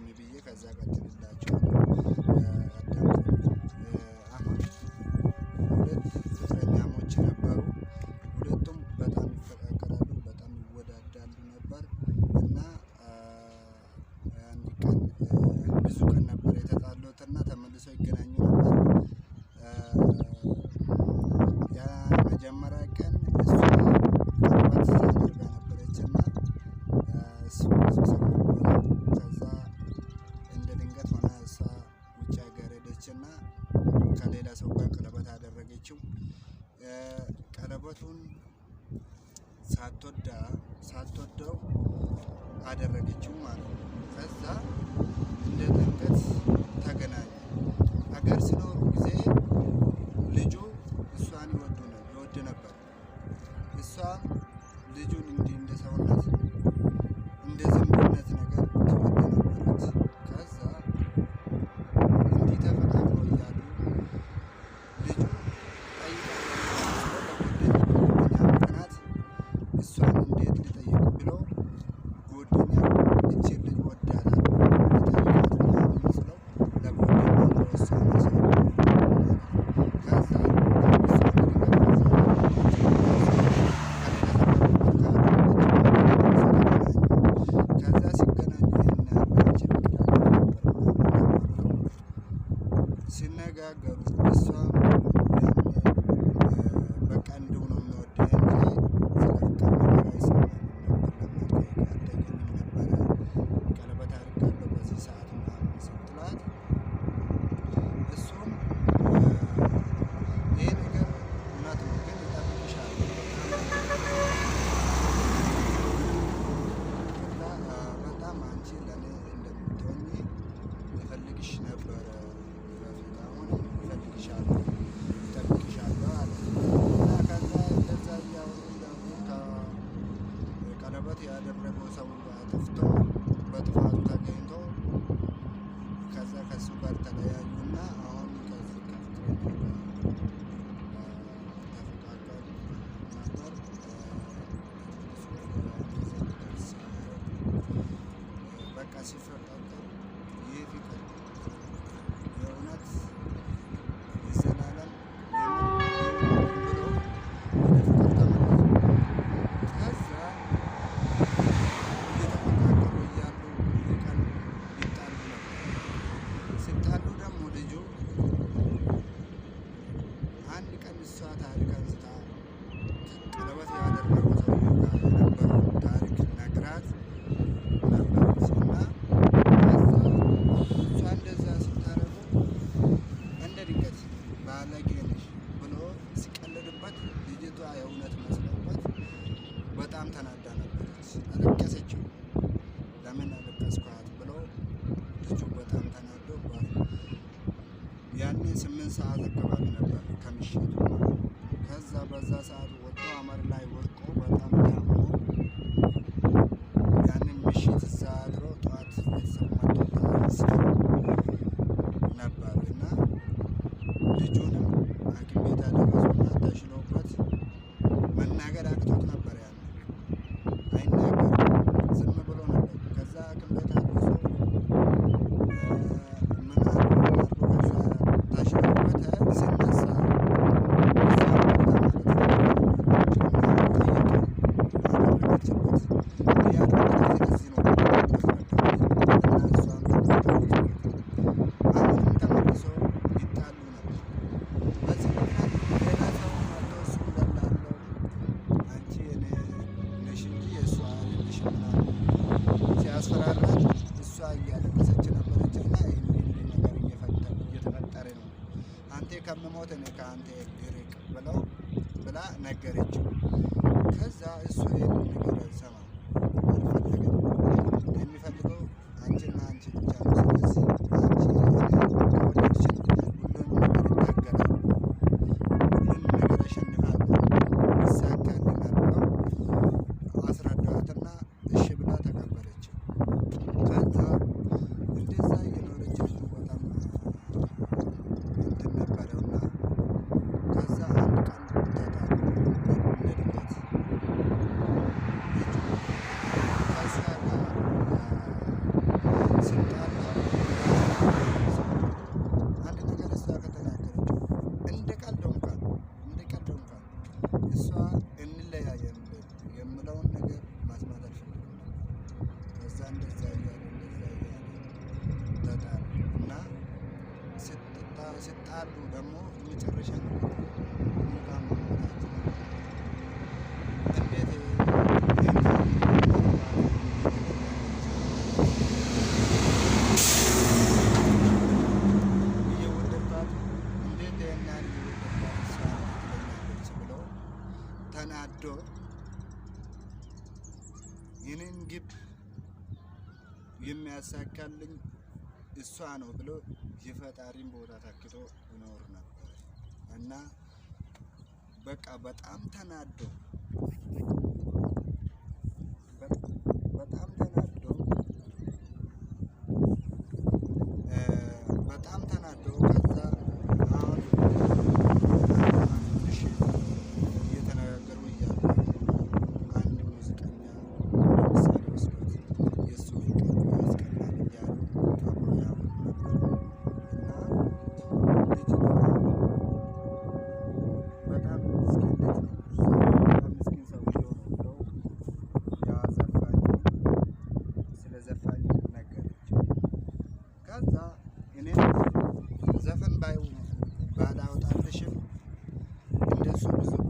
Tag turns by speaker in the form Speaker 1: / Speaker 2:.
Speaker 1: ስሚ ብዬ ከዛ ቀጥልላችሁ አሁን ሁለት ፍቅረኛሞች ነበሩ። ሁለቱም በጣም ይፈቃቀራሉ፣ በጣም ይወዳዳሉ ነበር እና አንድ ቀን ብዙ ቀን ነበር የተጣሉትና ተመልሰው ይገናኙ ነበር። ያ መጀመሪያ ቀን እሱ ቀለበት አድርጋ ነበረችና እሱ ሰው ነበረ። ከዛ እንደ ድንገት ሆና እሷ ውጭ ሀገር ሄደችና ከሌላ ሰው ጋር ቀለበት አደረገችው። ቀለበቱን ሳትወደው አደረገችው ማለት ነው። ከዛ እንደ ድንገት ተገናኙ። አገር ሲኖሩ ጊዜ ልጁ እሷን ይወድ ነበር። እሷ ልጁን እንዲህ እንደ ሰውነት እንደ ዝምድነት ነገር ትወድ ነበረች። ከዛ እንዲህ ተፈቃቅረው እያሉ ልጁ በጓደኛ ምክንያት እሷን እንዴት ሊጠይቅ ብሎ ጓደኛ እቺን ልጅ ወዳታለሁ ሊጠይቃት ምናምን መስለው ለጓደኛ ብሎ እሷን ከዛ ሲነጋገሩ እሷ በቃ እንደው ነው የሚወደኝ እንጂ ስለ ፍቅር ነገር አይሰማኝም ነበር። ለምን አታገኝም ነበረ ቀለበት አድርጋለሁ በዚህ ሰዓት ምናምን ስትላት እሱም ይሄ ነገር እውነት ነው ግን እጠብቅሻለሁ በጣም አንቺ ለእኔ እንደምትሆኚ እፈልግሽ ነበረ በፊት አሁንም እፈልግሻለሁ እጠብቅሻለሁ አለ እና ከዛ እንደዛ እያወሩ ቀለበት ያደረገው ሰው አጥፍቶ በጥፋቱ ተገኝቶ ከዛ ከሱ ጋር ተለያዩና አሁን ከዚህ ከፍቅረኛ ጋር ተፈቃቀሉ ነበር። በቃ ሲፈቃቀሉ ይህ ፍቅር የእውነት የዘላለም ብሎ ወደ ፍቅር ተመለሱ። ከዛ እየተፈቃቀሩ እያሉ ቀን ይጣሉ ነበር። ሲጣሉ ደግሞ ልጁ አንድ ቀን እሷ ታሪክ አንስታ ቀለበት ያደረገው ሰውዬው ጋር የነበረው ታሪክ ነግራት ነበረች እና ከዛ እሷ እንደዛ ስታደርጉ እንደ ድንገት ባለጌ ነሽ ብሎ ሲቀልድበት ልጅቷ የእውነት መስሎበት በጣም ተናዳ ነበረች። አለቀሰችው። ለምን አለቀስኳት ብሎ ልጁ በጣም ተናዶባት ያኔ 8 ሰዓት አካባቢ ነበር ከምሽቱ። ከዛ በዛ ሰዓት ወጥቶ አመር ላይ ወድቆ በጣም ታሞ ያንን ምሽት እዛ አድሮ ጠዋት ቤተሰብ መጥቶ አንስቶ ነበር እና ልጁንም ሐኪም ቤት አደረሱና ተሽሎበት መናገር አቅቶት ነበር። ያኔ አይናገርም፣ ዝም ብሎ ነበር። ከዛ ሐኪም ቤት አድርሶ ምን አድርጎ ከዛ ተሽሎበት ሲነሳ ሲያስፈራራት እሷ እያለቀሰች ነበረች እና ይህን ነገር እየተፈጠረ ነው አንተ ከምሞት እኔ ከአንተ ልርቅ ብላ ነገረችው። ከዛ እሱ ይህን ነገር አልሰማም፣ አልፈለገም። የሚፈልገው አንቺና አንቺ ብቻ ነው። ስለዚህ አንቺ ከወደድሽኝ ሁሉንም ነገር ይታገላል፣ ሁሉንም ነገር አሸንፋለሁ፣ ይሳካልናል ብለው አስረዳትና እሺ ብላ ተቀበለችው። ከዛ እንደዛ እየኖረች ልጁ በጣም እንትን ነበረውና ከዛ አንድ ቀን ተጣሉ። እንደ ድንገት ልጁ ሲጣሉ ደግሞ መጨረሻ ነው ሙቃም ማለታችን እንዴት እየወደድኳት እንዴት ይሄናል ብለው ተናዶ ይህንን ግብ የሚያሳካልኝ እሷ ነው ብሎ የፈጣሪን ቦታ ተክቶ ይኖር ነበር እና በቃ በጣም ተናዶ ከዛ አሁን እየተነጋገሩ እያሉ አንድ ሙዚቀኛ ለምሳሌ ወስዶት የእሱ ፍቅር ያስቀናል እያሉ አብሮ ያወሩ ነበር እና ልጅቷ በጣም ምስኪን ልጅ ነው፣ በጣም ምስኪን ሰውዬው ነው ብለው ያ ዘፋኝ ስለ ዘፋኝ ነገረች። ከዛ እኔም ዘፈን ባላወጣልሽም እንደሱ ብዙ